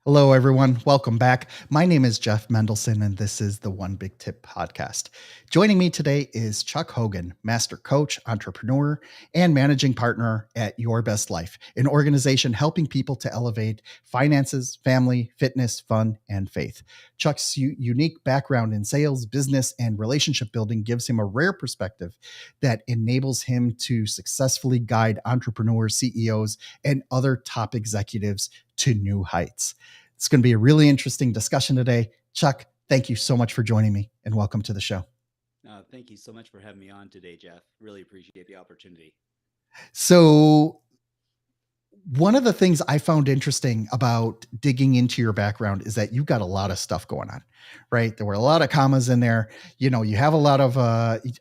Hello, everyone. Welcome back. My name is Jeff Mendelson, and this is the One Big Tip podcast. Joining me today is Chuck Hogan, master coach, entrepreneur, and managing partner at Your Best Life, an organization helping people to elevate finances, family, fitness, fun, and faith. Chuck's unique background in sales, business, and relationship building gives him a rare perspective that enables him to successfully guide entrepreneurs, CEOs, and other top executives to new heights. It's going to be a really interesting discussion today. Chuck, thank you so much for joining me and welcome to the show. Thank you so much for having me on today, Jeff. Really appreciate the opportunity. So, one of the things I found interesting about digging into your background is that you've got a lot of stuff going on, right? There were a lot of commas in there. You have a lot of,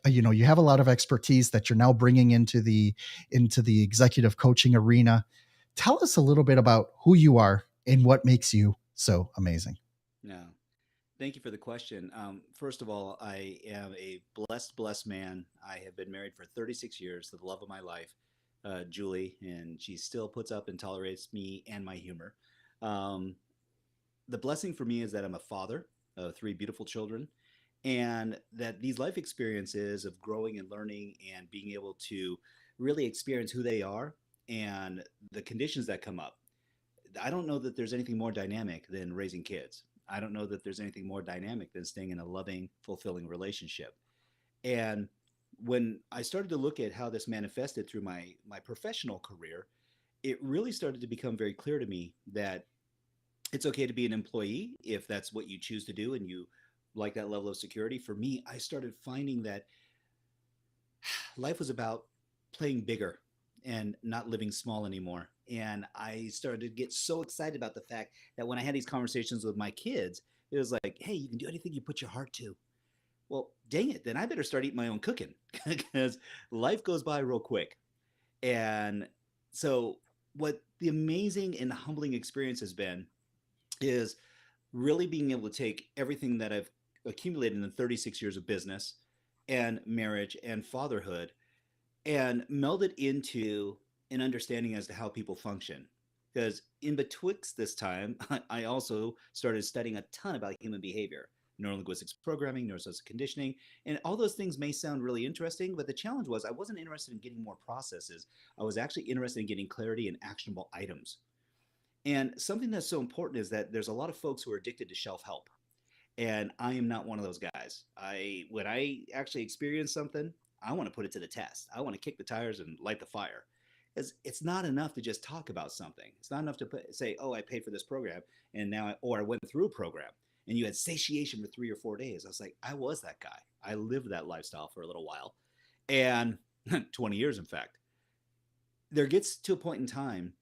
you have a lot of expertise that you're now bringing into the executive coaching arena. Tell us a little bit about who you are and what makes you so amazing. No, thank you for the question. First of all, I am a blessed man. I have been married for 36 years to the love of my life, Julie, and she still puts up and tolerates me and my humor. Um, the blessing for me is that I'm a father of three beautiful children, and that these life experiences of growing and learning and being able to really experience who they are and the conditions that come up. I don't know that there's anything more dynamic than raising kids. I don't know that there's anything more dynamic than staying in a loving, fulfilling relationship. And when I started to look at how this manifested through my professional career, it really started to become very clear to me that it's okay to be an employee if that's what you choose to do and you like that level of security. For me, I started finding that life was about playing bigger and not living small anymore. And I started to get so excited about the fact that when I had these conversations with my kids, it was like, hey, you can do anything you put your heart to. Well, dang it, then I better start eating my own cooking because life goes by real quick. And so, what the amazing and humbling experience has been is really being able to take everything that I've accumulated in the 36 years of business and marriage and fatherhood and meld it into an understanding as to how people function. Because in betwixt this time, I also started studying a ton about human behavior, neurolinguistics programming, neuroscience conditioning, and all those things may sound really interesting, but the challenge was I wasn't interested in getting more processes. I was actually interested in getting clarity and actionable items. And something that's so important is that there's a lot of folks who are addicted to shelf help. And I am not one of those guys. I when I actually experience something, I want to put it to the test. I want to kick the tires and light the fire. Because it's not enough to just talk about something. It's not enough to say, "Oh, I paid for this program, and or I went through a program." And you had satiation for 3 or 4 days. I was like, I was that guy. I lived that lifestyle for a little while, and 20 years, in fact. There gets to a point in time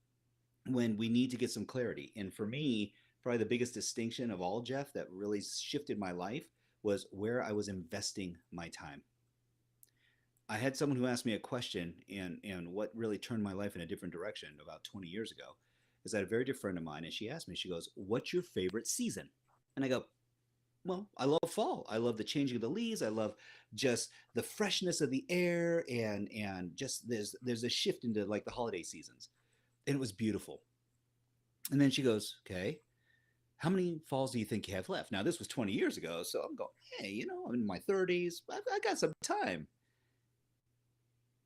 when we need to get some clarity. And for me, probably the biggest distinction of all, Jeff, that really shifted my life was where I was investing my time. I had someone who asked me a question, and what really turned my life in a different direction about 20 years ago is that a very dear friend of mine, and she asked me, she goes, "What's your favorite season?" And I go, "Well, I love fall. I love the changing of the leaves. I love just the freshness of the air, and just there's a shift into like the holiday seasons." And it was beautiful. And then she goes, "Okay, how many falls do you think you have left?" Now, this was 20 years ago. So I'm going, hey, I'm in my 30s. I got some time.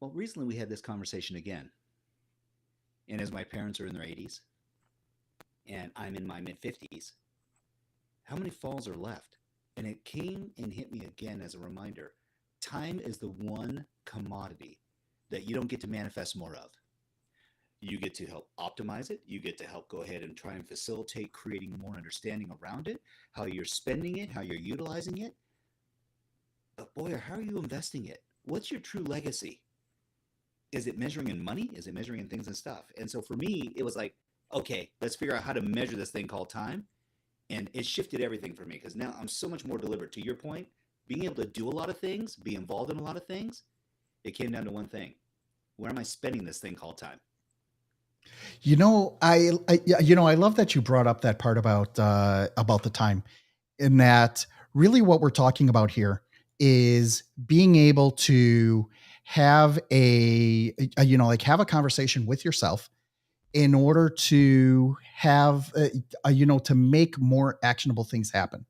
Well, recently we had this conversation again. And as my parents are in their 80s and I'm in my mid 50s, how many falls are left? And it came and hit me again as a reminder. Time is the one commodity that you don't get to manifest more of. You get to help optimize it. You get to help go ahead and try and facilitate creating more understanding around it, how you're spending it, how you're utilizing it. But boy, how are you investing it? What's your true legacy? Is it measuring in money? Is it measuring in things and stuff? And so for me, it was like, okay, let's figure out how to measure this thing called time. And it shifted everything for me because now I'm so much more deliberate. To your point, being able to do a lot of things, be involved in a lot of things, it came down to one thing. Where am I spending this thing called time? I love that you brought up that part about the time, in that really what we're talking about here is being able to have like have a conversation with yourself in order to have, to make more actionable things happen.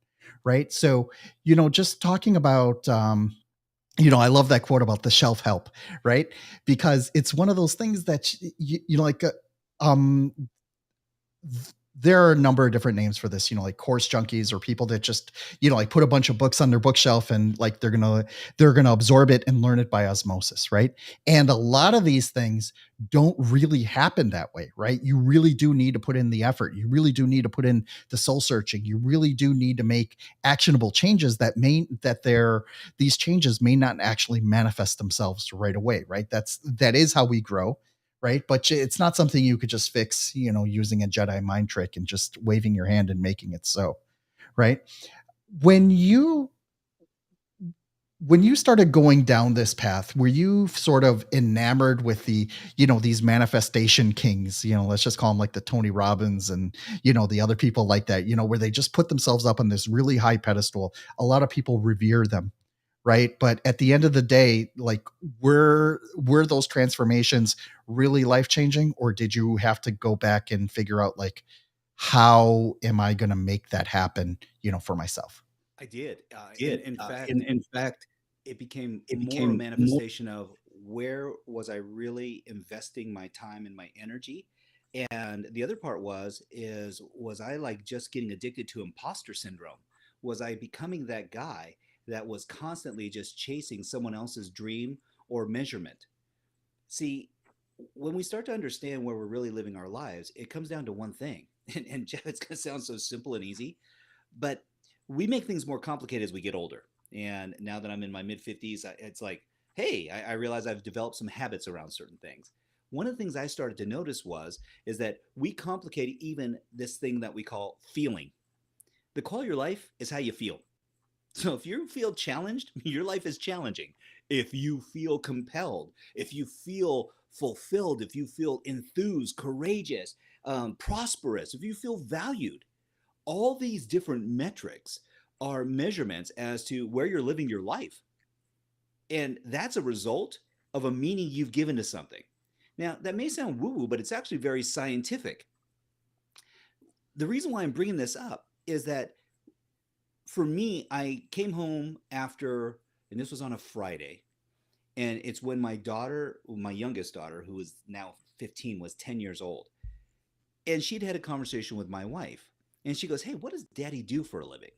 Right. So, just talking about, I love that quote about the shelf help, right? Because it's one of those things that um, there are a number of different names for this, like course junkies or people that just, like put a bunch of books on their bookshelf and like they're gonna absorb it and learn it by osmosis, right? And a lot of these things don't really happen that way, right? You really do need to put in the effort. You really do need to put in the soul searching. You really do need to make actionable changes these changes may not actually manifest themselves right away, right? That is how we grow, right? But it's not something you could just fix, using a Jedi mind trick and just waving your hand and making it so, right? When you when you started going down this path, were you sort of enamored with these manifestation kings, let's just call them like the Tony Robbins and, the other people like that, where they just put themselves up on this really high pedestal. A lot of people revere them, right? But at the end of the day, like, were those transformations really life changing, or did you have to go back and figure out like, how am I going to make that happen, for myself? I did. In Did. fact, In fact, it became it more a became more. manifestation of where was I really investing my time and my energy. And the other part was I like just getting addicted to imposter syndrome? Was I becoming that guy that was constantly just chasing someone else's dream or measurement? See, when we start to understand where we're really living our lives, it comes down to one thing. And Jeff, it's going to sound so simple and easy, but we make things more complicated as we get older. And now that I'm in my mid 50s, it's like, hey, I realize I've developed some habits around certain things. One of the things I started to notice is that we complicate even this thing that we call feeling. The quality of your life is how you feel. So if you feel challenged, your life is challenging. If you feel compelled, if you feel fulfilled, if you feel enthused, courageous, prosperous, if you feel valued, all these different metrics are measurements as to where you're living your life. And that's a result of a meaning you've given to something. Now, that may sound woo woo, but it's actually very scientific. The reason why I'm bringing this up is that for me, I came home after, and this was on a Friday, and it's when my youngest daughter, who is now 15, was 10 years old. And she'd had a conversation with my wife, and she goes, "Hey, what does daddy do for a living?"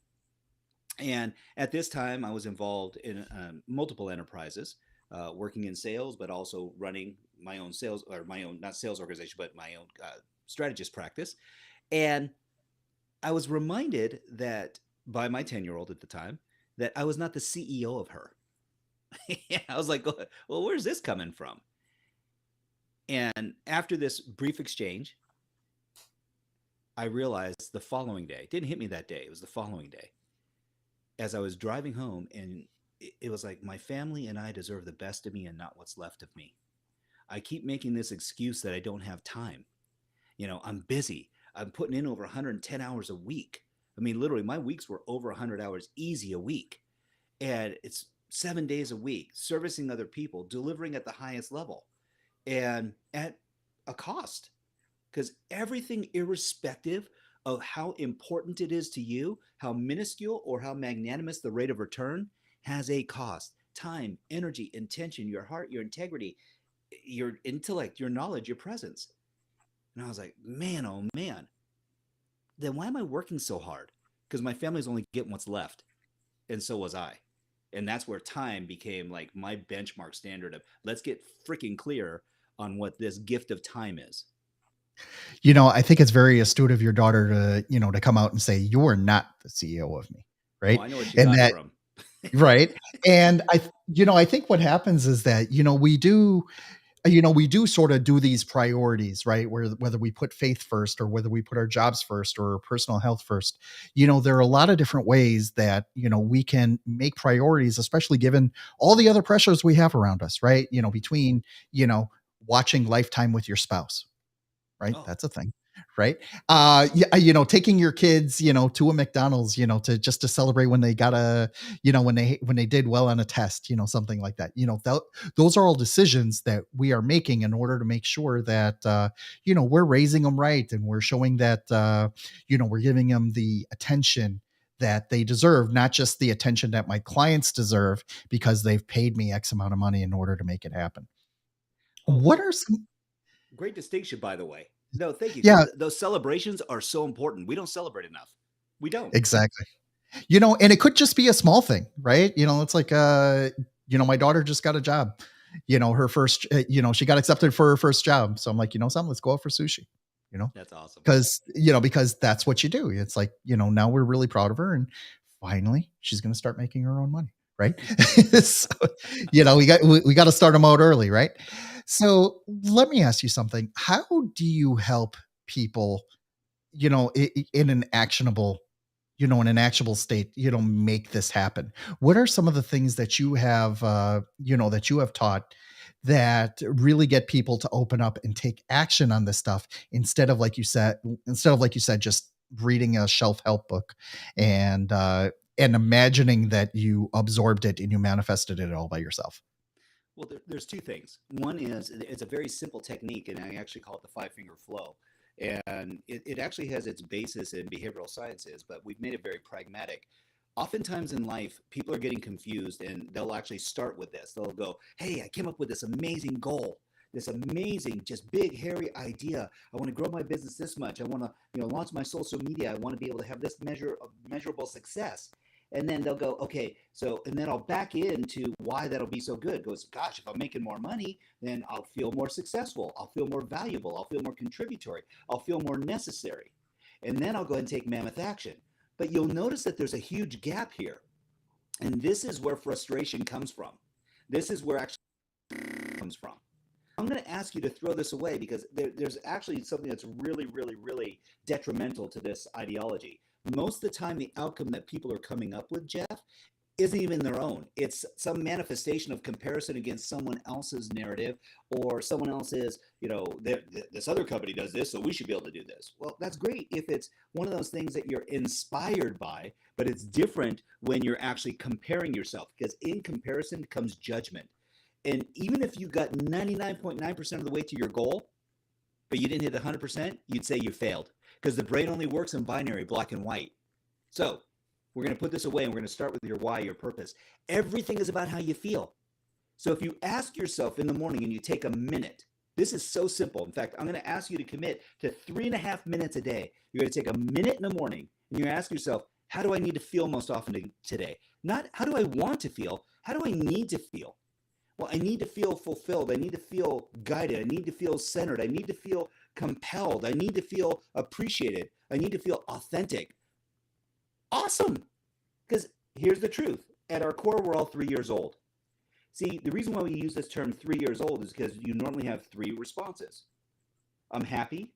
And at this time, I was involved in multiple enterprises, working in sales, but also running my own sales, or my own, not sales organization, but my own strategist practice. And I was reminded that by my 10-year-old at the time, that I was not the CEO of her. I was like, well, where's this coming from? And after this brief exchange, I realized the following day, it didn't hit me that day, it was the following day, as I was driving home, and it was like, my family and I deserve the best of me and not what's left of me. I keep making this excuse that I don't have time. I'm busy. I'm putting in over 110 hours a week. I mean, literally, my weeks were over 100 hours easy a week. And it's 7 days a week, servicing other people, delivering at the highest level and at a cost. Because everything, irrespective of how important it is to you, how minuscule or how magnanimous the rate of return, has a cost. Time, energy, intention, your heart, your integrity, your intellect, your knowledge, your presence. And I was like, man, oh man, then why am I working so hard? Because my family's only getting what's left. And so was I. And that's where time became like my benchmark standard of, let's get freaking clear on what this gift of time is. I think it's very astute of your daughter to come out and say, "You're not the CEO of me," Oh, right? I know where she And got it that, from. right. And I think what happens is that, we do sort of do these priorities, right? Whether we put faith first or whether we put our jobs first or personal health first, there are a lot of different ways that, we can make priorities, especially given all the other pressures we have around us, right? Between, watching Lifetime with your spouse, right? Oh, That's a thing. right? Yeah, taking your kids, to a McDonald's, to just to celebrate when they got a, when they did well on a test, something like that. Those are all decisions that we are making in order to make sure that we're raising them right, and we're showing that we're giving them the attention that they deserve, not just the attention that my clients deserve because they've paid me X amount of money in order to make it happen. Oh, What are some? great distinction, by the way. No, thank you, because Yeah, those celebrations are so important. We don't celebrate enough. We don't. exactly. And it could just be a small thing, right? It's like, my daughter just got a job, her first, she got accepted for her first job. So I'm like, something, let's go out for sushi, you know, That's awesome. because that's what you do. It's like, now we're really proud of her. And finally she's going to start making her own money. Right. So, we got to start them out early. Right. So let me ask you something. How do you help people, in an actionable state, make this happen? What are some of the things that you have, taught that really get people to open up and take action on this stuff instead of like you said, just reading a shelf help book and imagining that you absorbed it and you manifested it all by yourself? Well, there's two things. One is it's a very simple technique, and I actually call it the five finger flow. And it actually has its basis in behavioral sciences, but we've made it very pragmatic. Oftentimes in life, people are getting confused, and they'll actually start with this. They'll go, "Hey, I came up with this amazing goal, this amazing, just big, hairy idea. I want to grow my business this much. I want to, launch my social media. I want to be able to have this measurable success." And then they'll go, okay, so, and then I'll back into why that'll be so good. Goes, gosh, if I'm making more money, then I'll feel more successful. I'll feel more valuable. I'll feel more contributory. I'll feel more necessary. And then I'll go ahead and take mammoth action. But you'll notice that there's a huge gap here. And this is where frustration comes from. This is where actually comes from. I'm going to ask you to throw this away because there's actually something that's really, really, really detrimental to this ideology. Most of the time, the outcome that people are coming up with, Jeff, isn't even their own. It's some manifestation of comparison against someone else's narrative, or someone else's, this other company does this, so we should be able to do this. Well, that's great if it's one of those things that you're inspired by, but it's different when you're actually comparing yourself, because in comparison comes judgment. And even if you got 99.9% of the way to your goal, but you didn't hit 100%, you'd say you failed, because the brain only works in binary, black and white. So we're going to put this away, and we're going to start with your why, your purpose. Everything is about how you feel. So if you ask yourself in the morning and you take a minute, this is so simple. In fact, I'm going to ask you to commit to 3.5 minutes a day. You're going to take a minute in the morning and you ask yourself, how do I need to feel most often today? Not how do I want to feel, how do I need to feel? Well, I need to feel fulfilled. I need to feel guided. I need to feel centered. I need to feel compelled. I need to feel appreciated. I need to feel authentic. Awesome. Because here's the truth. At our core, we're all 3 years old. See, the reason why we use this term 3 years old is because you normally have three responses. I'm happy,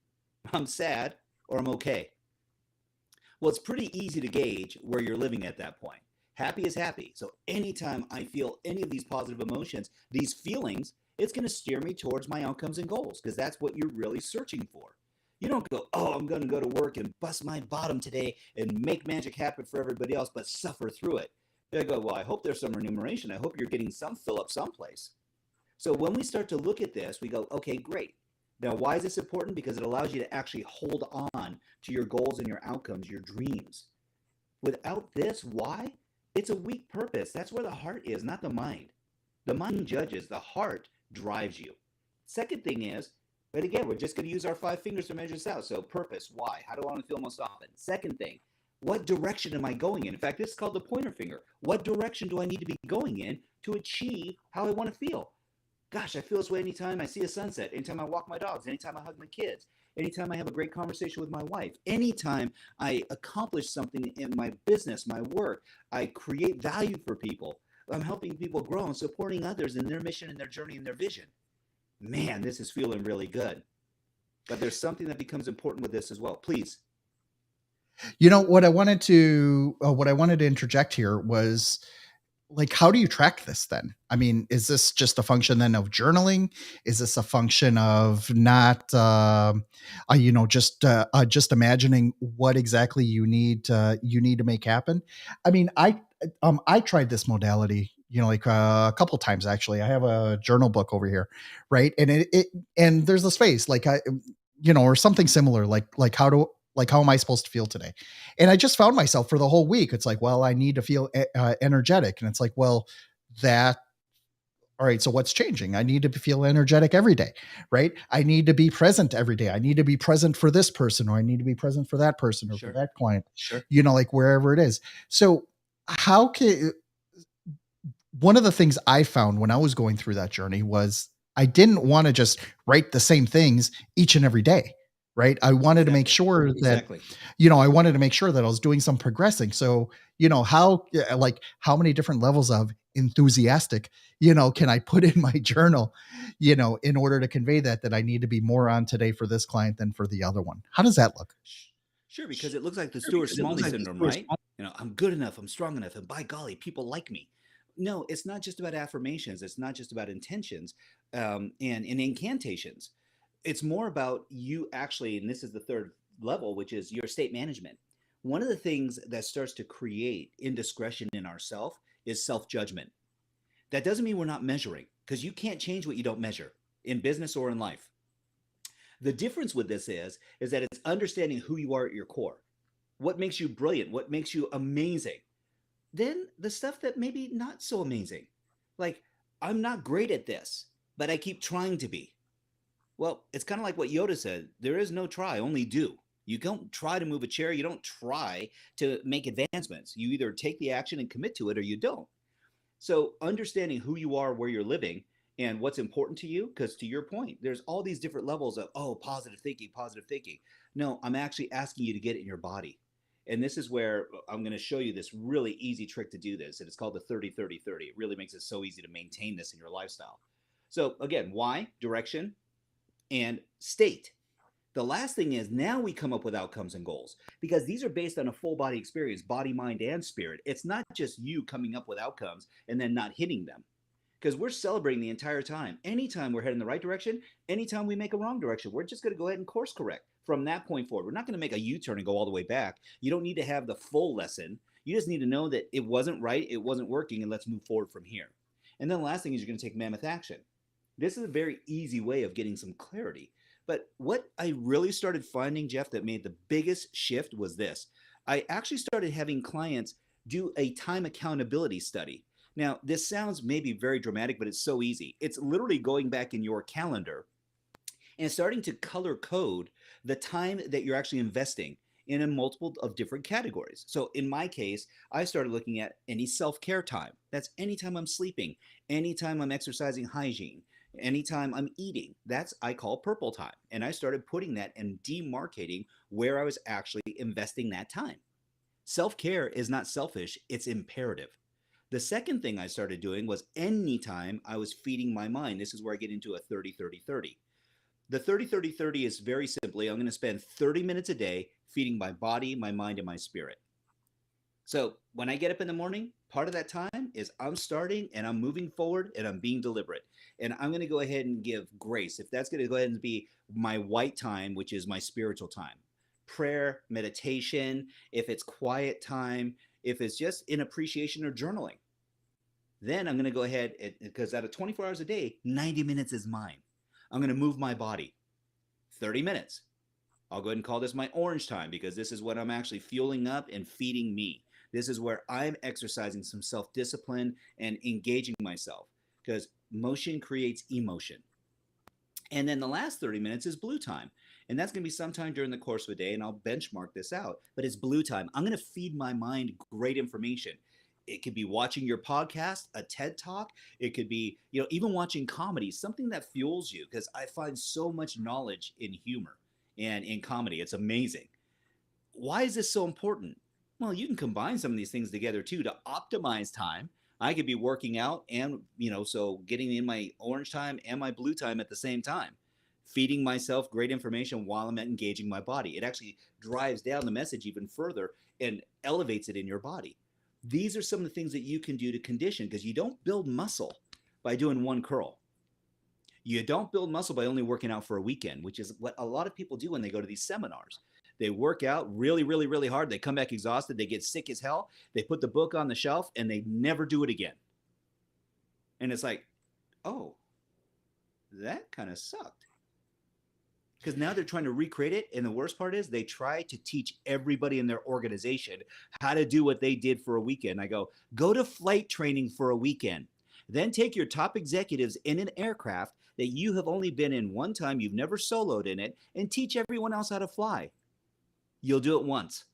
I'm sad, or I'm okay. Well, it's pretty easy to gauge where you're living at that point. Happy is happy. So anytime I feel any of these positive emotions, these feelings, it's going to steer me towards my outcomes and goals, because that's what you're really searching for. You don't go, oh, I'm going to go to work and bust my bottom today and make magic happen for everybody else, but suffer through it. They go, well, I hope there's some remuneration. I hope you're getting some fill up someplace. So when we start to look at this, we go, okay, great. Now, why is this important? Because it allows you to actually hold on to your goals and your outcomes, your dreams. Without this, why? It's a weak purpose. That's where the heart is, not the mind. The mind judges, the heart drives you. Second thing is, but again, we're just going to use our 5 fingers to measure this out. So purpose, why? How do I want to feel most often? Second thing, what direction am I going in? In fact, this is called the pointer finger. What direction do I need to be going in to achieve how I want to feel? Gosh, I feel this way anytime I see a sunset, anytime I walk my dogs, anytime I hug my kids, anytime I have a great conversation with my wife, anytime I accomplish something in my business, my work, I create value for people. I'm helping people grow and supporting others in their mission and their journey and their vision. Man, this is feeling really good. But there's something that becomes important with this as well. Please. What I wanted to interject here was, like, how do you track this then? I mean, is this just a function then of journaling? Is this a function of not, just imagining what exactly you need to make happen? I mean, I tried this modality, like a couple times actually. I have a journal book over here, right? And and there's a space like or something similar, like how am I supposed to feel today? And I just found myself for the whole week. It's like, well, I need to feel energetic, and it's like, well, that all right. So what's changing? I need to feel energetic every day, right? I need to be present every day. I need to be present for this person, or I need to be present for that person, or for Sure. that client. Sure. Like wherever it is. So how can one of the things I found when I was going through that journey was I didn't want to just write the same things each and every day, right? I wanted to make Exactly. sure that, Exactly. I wanted to make sure that I was doing some progressing. So, how many different levels of enthusiastic, can I put in my journal, in order to convey that I need to be more on today for this client than for the other one? How does that look? Sure, because it looks like the Sure, Stuart because it looks Smalley like the syndrome, first right? I'm good enough, I'm strong enough, and by golly, people like me. No, it's not just about affirmations. It's not just about intentions and incantations. It's more about you actually, and this is the third level, which is your state management. One of the things that starts to create indiscretion in ourself is self judgment. That doesn't mean we're not measuring, because you can't change what you don't measure in business or in life. The difference with this is that it's understanding who you are at your core. What makes you brilliant? What makes you amazing? Then the stuff that maybe not so amazing. Like, I'm not great at this, but I keep trying to be. Well, it's kind of like what Yoda said, there is no try, only do. You don't try to move a chair, you don't try to make advancements. You either take the action and commit to it or you don't. So understanding who you are, where you're living, and what's important to you, because to your point, there's all these different levels of, oh, positive thinking, positive thinking. No, I'm actually asking you to get it in your body. And this is where I'm going to show you this really easy trick to do this. And it's called the 30-30-30. It really makes it so easy to maintain this in your lifestyle. So again, why, direction, and state. The last thing is now we come up with outcomes and goals because these are based on a full body experience, body, mind, and spirit. It's not just you coming up with outcomes and then not hitting them because we're celebrating the entire time. Anytime we're heading the right direction, anytime we make a wrong direction, we're just going to go ahead and course correct from that point forward. We're not going to make a U-turn and go all the way back. You don't need to have the full lesson. You just need to know that it wasn't right, it wasn't working, and let's move forward from here. And then the last thing is you're going to take mammoth action. This is a very easy way of getting some clarity. But what I really started finding, Jeff, that made the biggest shift was this. I actually started having clients do a time accountability study. Now, this sounds maybe very dramatic, but it's so easy. It's literally going back in your calendar and starting to color code the time that you're actually investing in a multiple of different categories. So in my case, I started looking at any self-care time. That's anytime I'm sleeping, anytime I'm exercising hygiene, anytime I'm eating. That's I call purple time. And I started putting that and demarcating where I was actually investing that time. Self-care is not selfish, it's imperative. The second thing I started doing was anytime I was feeding my mind. This is where I get into a 30-30-30. The 30-30-30 is very simply I'm going to spend 30 minutes a day feeding my body, my mind, and my spirit. So when I get up in the morning, part of that time is I'm starting and I'm moving forward and I'm being deliberate. And I'm going to go ahead and give grace. If that's going to go ahead and be my white time, which is my spiritual time, prayer, meditation, if it's quiet time, if it's just in appreciation or journaling, then I'm going to go ahead because out of 24 hours a day, 90 minutes is mine. I'm going to move my body 30 minutes. I'll go ahead and call this my orange time because this is what I'm actually fueling up and feeding me. This is where I'm exercising some self discipline and engaging myself because motion creates emotion. And then the last 30 minutes is blue time. And that's going to be sometime during the course of a day, and I'll benchmark this out. But it's blue time. I'm going to feed my mind great information. It could be watching your podcast, a TED talk. It could be, even watching comedy, something that fuels you, because I find so much knowledge in humor and in comedy. It's amazing. Why is this so important? Well, you can combine some of these things together too to optimize time. I could be working out and, so getting in my orange time and my blue time at the same time, feeding myself great information while I'm engaging my body. It actually drives down the message even further and elevates it in your body. These are some of the things that you can do to condition, because you don't build muscle by doing one curl. You don't build muscle by only working out for a weekend, which is what a lot of people do when they go to these seminars. They work out really, really, really hard. They come back exhausted. They get sick as hell. They put the book on the shelf and they never do it again. And it's like, oh, that kind of sucked. Because now they're trying to recreate it. And the worst part is they try to teach everybody in their organization how to do what they did for a weekend. I go to flight training for a weekend. Then take your top executives in an aircraft that you have only been in one time, you've never soloed in it, and teach everyone else how to fly. You'll do it once.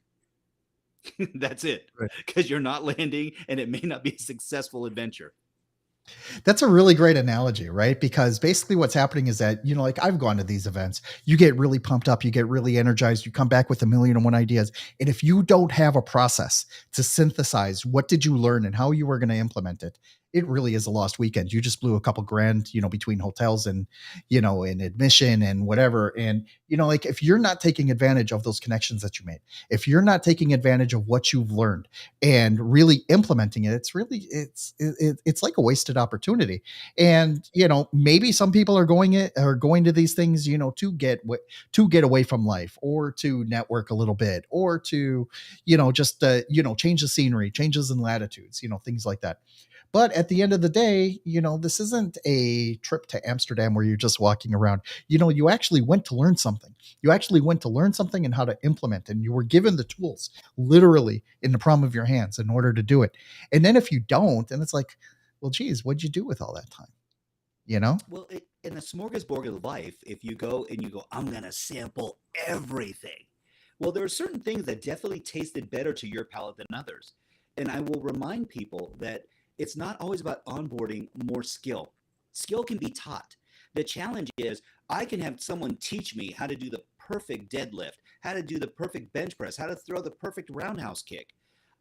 That's it. Because you're not landing and it may not be a successful adventure. That's a really great analogy, right? Because basically what's happening is that, like I've gone to these events, you get really pumped up, you get really energized, you come back with 1,000,001 ideas. And if you don't have a process to synthesize what did you learn and how you were going to implement it, it really is a lost weekend. You just blew a couple grand, between hotels and, and admission and whatever. And, like if you're not taking advantage of those connections that you made, if you're not taking advantage of what you've learned and really implementing it, it's like a wasted opportunity. And maybe some people are going to these things to get away from life, or to network a little bit, or to just change the scenery, changes in latitudes, things like that. But at the end of the day, this isn't a trip to Amsterdam where you're just walking around. You actually went to learn something. You actually went to learn something and how to implement it. And you were given the tools literally in the palm of your hands in order to do it. And then if you don't, then it's like, well, geez, what'd you do with all that time? Well, in the smorgasbord of life, if you go and you go, I'm going to sample everything. Well, there are certain things that definitely tasted better to your palate than others. And I will remind people that it's not always about onboarding more skill. Skill can be taught. The challenge is I can have someone teach me how to do the perfect deadlift, how to do the perfect bench press, how to throw the perfect roundhouse kick.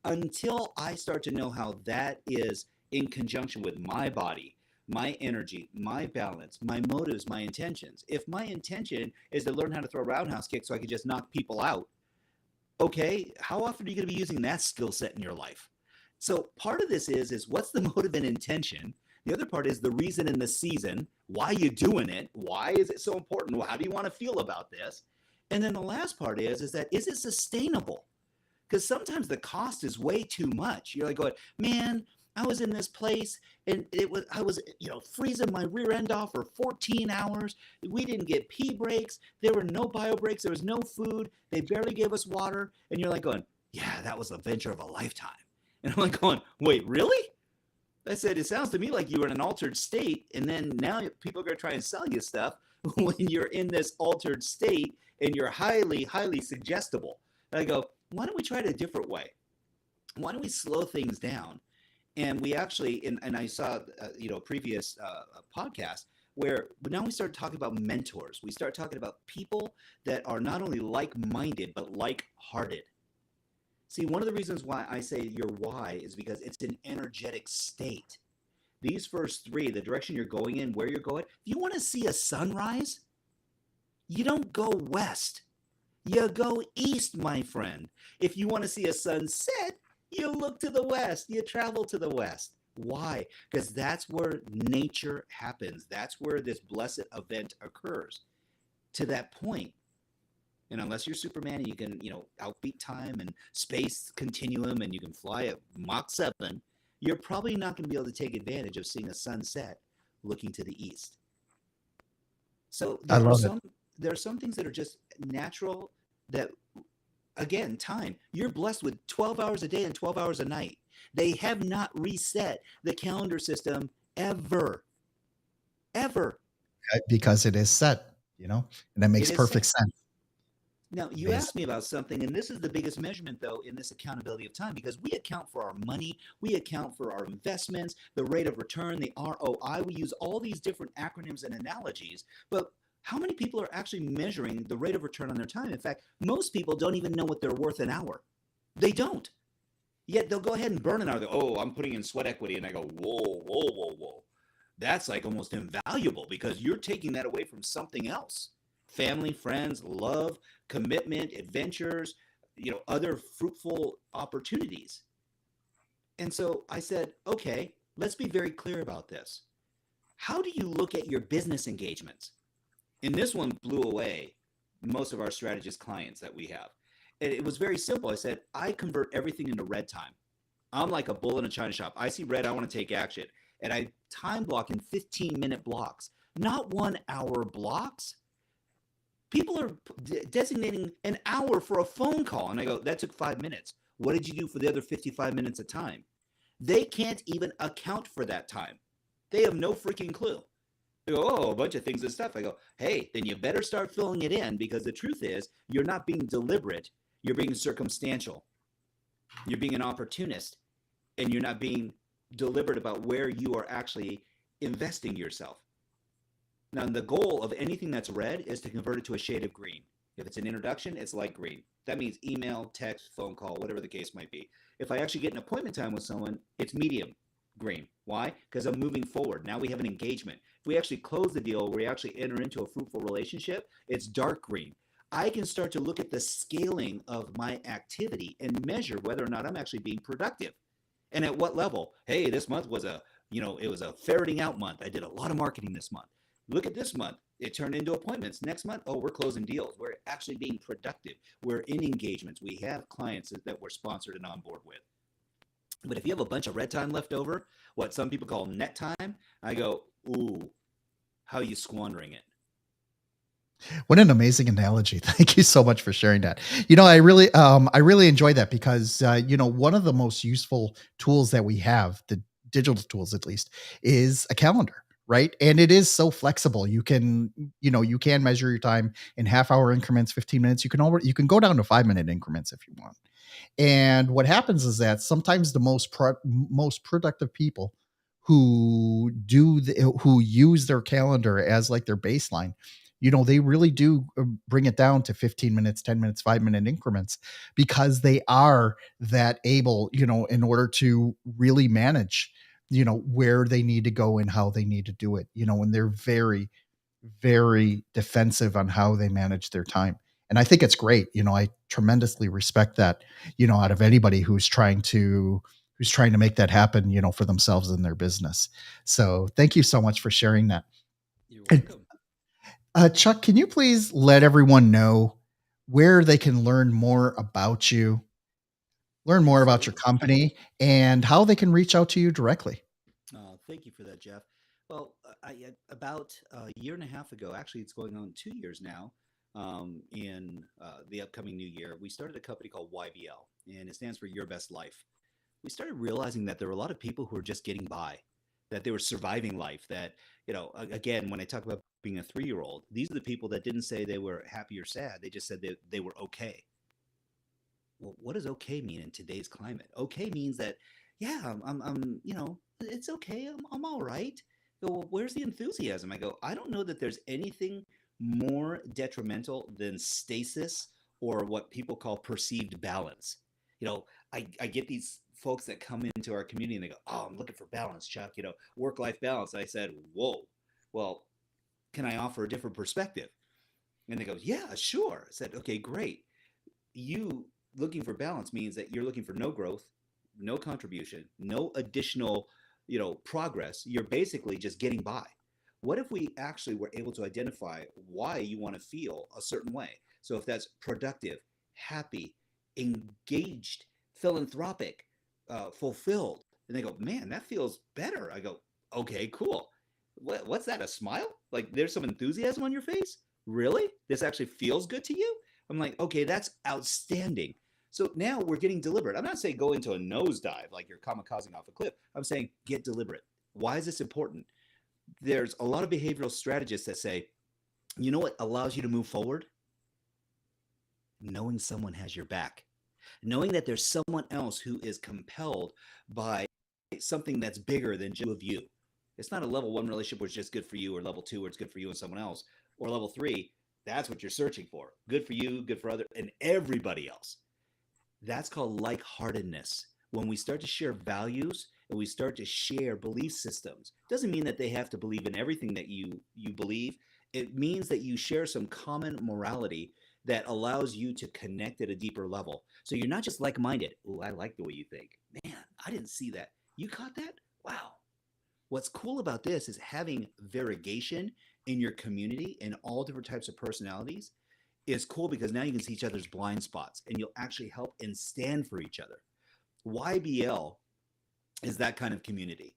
Until I start to know how that is in conjunction with my body, my energy, my balance, my motives, my intentions. If my intention is to learn how to throw roundhouse kicks so I can just knock people out, okay, how often are you going to be using that skill set in your life? So part of this is what's the motive and intention? The other part is the reason and the season. Why are you doing it? Why is it so important? How do you want to feel about this? And then the last part is that is it sustainable? Because sometimes the cost is way too much. You're like going, man, I was in this place and I was freezing my rear end off for 14 hours. We didn't get pee breaks. There were no bio breaks. There was no food. They barely gave us water. And you're like going, yeah, that was the venture of a lifetime. And I'm like going, wait, really? I said, it sounds to me like you were in an altered state. And then now people are going to try and sell you stuff when you're in this altered state and you're highly, highly suggestible. And I go, why don't we try it a different way? Why don't we slow things down? And we actually, and I saw, a previous podcast where now we start talking about mentors. We start talking about people that are not only like-minded, but like-hearted. See, one of the reasons why I say your why is because it's an energetic state. These first three, the direction you're going in, where you're going, if you want to see a sunrise, you don't go west. You go east, my friend. If you want to see a sunset, you look to the west. You travel to the west. Why? Because that's where nature happens. That's where this blessed event occurs. To that point, and unless you're Superman and you can, outbeat time and space continuum and you can fly at Mach 7, you're probably not going to be able to take advantage of seeing a sunset looking to the east. So I love it. there are some things that are just natural that, again, time. You're blessed with 12 hours a day and 12 hours a night. They have not reset the calendar system ever. Ever. Because it is set, and that makes perfect set. sense. Now, you asked me about something, and this is the biggest measurement, though, in this accountability of time, because we account for our money, we account for our investments, the rate of return, the ROI. We use all these different acronyms and analogies, but how many people are actually measuring the rate of return on their time? In fact, most people don't even know what they're worth an hour. They don't. Yet they'll go ahead and burn an hour. Oh, I'm putting in sweat equity. And I go, whoa, whoa, whoa, whoa. That's like almost invaluable because you're taking that away from something else. Family, friends, love, commitment, adventures, other fruitful opportunities. And so I said, okay, let's be very clear about this. How do you look at your business engagements? And this one blew away most of our strategist clients that we have. And it was very simple. I said, I convert everything into red time. I'm like a bull in a china shop. I see red, I want to take action. And I time block in 15-minute blocks, not 1 hour blocks. People are designating an hour for a phone call. And I go, that took 5 minutes. What did you do for the other 55 minutes of time? They can't even account for that time. They have no freaking clue. They go, oh, a bunch of things and stuff. I go, hey, then you better start filling it in, because the truth is you're not being deliberate. You're being circumstantial. You're being an opportunist, and you're not being deliberate about where you are actually investing yourself. Now, the goal of anything that's red is to convert it to a shade of green. If it's an introduction, it's light green. That means email, text, phone call, whatever the case might be. If I actually get an appointment time with someone, it's medium green. Why? Because I'm moving forward. Now we have an engagement. If we actually close the deal, we actually enter into a fruitful relationship, it's dark green. I can start to look at the scaling of my activity and measure whether or not I'm actually being productive. And at what level? Hey, this month was it was a ferreting out month. I did a lot of marketing this month. Look at this month. It turned into appointments. Next month, oh, we're closing deals. We're actually being productive. We're in engagements. We have clients that we're sponsored and on board with. But if you have a bunch of red time left over, what some people call net time, I go, ooh, how are you squandering it? What an amazing analogy. Thank you so much for sharing that. I really enjoy that because, one of the most useful tools that we have, the digital tools at least, is a calendar, right? And it is so flexible. You can measure your time in half hour increments, 15 minutes. You can go down to 5 minute increments if you want. And what happens is that sometimes the most productive people who use their calendar as like their baseline, they really do bring it down to 15 minutes, 10 minutes, 5 minute increments, because they are that able, in order to really manage, where they need to go and how they need to do it, and they're very, very defensive on how they manage their time. And I think it's great. I tremendously respect that, out of anybody who's trying to make that happen, for themselves and their business. So thank you so much for sharing that. You're And, welcome. Chuck, can you please let everyone know where they can learn more about you, learn more about your Absolutely. company, and how they can reach out to you directly? Thank you for that, Jeff. Well, about a year and a half ago, actually, it's going on 2 years now. In the upcoming new year, we started a company called YBL, and it stands for Your Best Life. We started realizing that there were a lot of people who were just getting by, that they were surviving life. That, again, when I talk about being a 3-year-old, these are the people that didn't say they were happy or sad. They just said they were okay. Well, what does okay mean in today's climate? Okay means that, yeah, it's okay. I'm all right. I go, well, where's the enthusiasm? I go, I don't know that there's anything more detrimental than stasis, or what people call perceived balance. I get these folks that come into our community and they go, oh, I'm looking for balance, Chuck, work life balance. I said, whoa, well, can I offer a different perspective? And they go, yeah, sure. I said, okay, great. You looking for balance means that you're looking for no growth, no contribution, no additional, progress. You're basically just getting by. What if we actually were able to identify why you want to feel a certain way? So if that's productive, happy, engaged, philanthropic, fulfilled, and they go, man, that feels better. I go, okay, cool. What's that? A smile? Like there's some enthusiasm on your face? Really? This actually feels good to you? I'm like, okay, that's outstanding. So now we're getting deliberate. I'm not saying go into a nosedive like you're kamikazing off a cliff. I'm saying get deliberate. Why is this important? There's a lot of behavioral strategists that say, you know what allows you to move forward? Knowing someone has your back, knowing that there's someone else who is compelled by something that's bigger than just of you. It's not a level 1 relationship where it's just good for you, or level 2 where it's good for you and someone else, or level 3. That's what you're searching for. Good for you, good for other, and everybody else. That's called like-heartedness. When we start to share values and we start to share belief systems, doesn't mean that they have to believe in everything that you believe. It means that you share some common morality that allows you to connect at a deeper level. So you're not just like-minded. Oh, I like the way you think. Man, I didn't see that. You caught that? Wow. What's cool about this is having variegation in your community and all different types of personalities is cool because now you can see each other's blind spots and you'll actually help and stand for each other. YBL is that kind of community.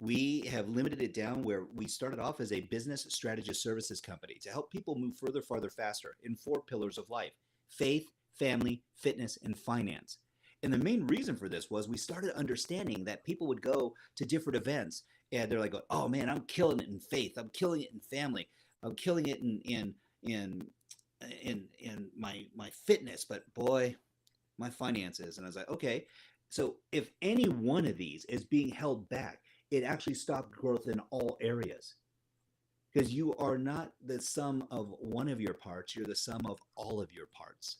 We have limited it down where we started off as a business strategist services company to help people move further, farther, faster in four pillars of life: faith, family, fitness, and finance. And the main reason for this was we started understanding that people would go to different events and they're like, oh man, I'm killing it in faith. I'm killing it in family. I'm killing it in my fitness. But boy, my finances. And I was like, okay, so if any one of these is being held back, it actually stopped growth in all areas because you are not the sum of one of your parts, you're the sum of all of your parts.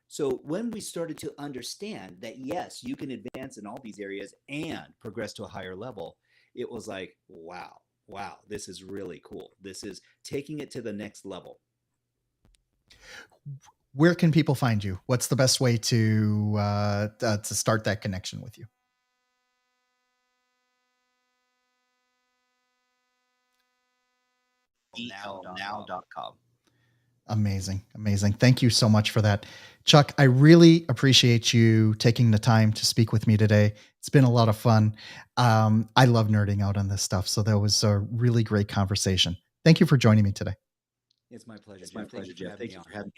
So when we started to understand that, yes, you can advance in all these areas and progress to a higher level, it was like, wow, wow, this is really cool. This is taking it to the next level. Where can people find you? What's the best way to start that connection with you? elnow.com. Amazing. Amazing. Thank you so much for that. Chuck, I really appreciate you taking the time to speak with me today. It's been a lot of fun. I love nerding out on this stuff. So that was a really great conversation. Thank you for joining me today. It's my pleasure, It's my Jeff. Thank pleasure, you for Jeff. having Thank me you on. for having me.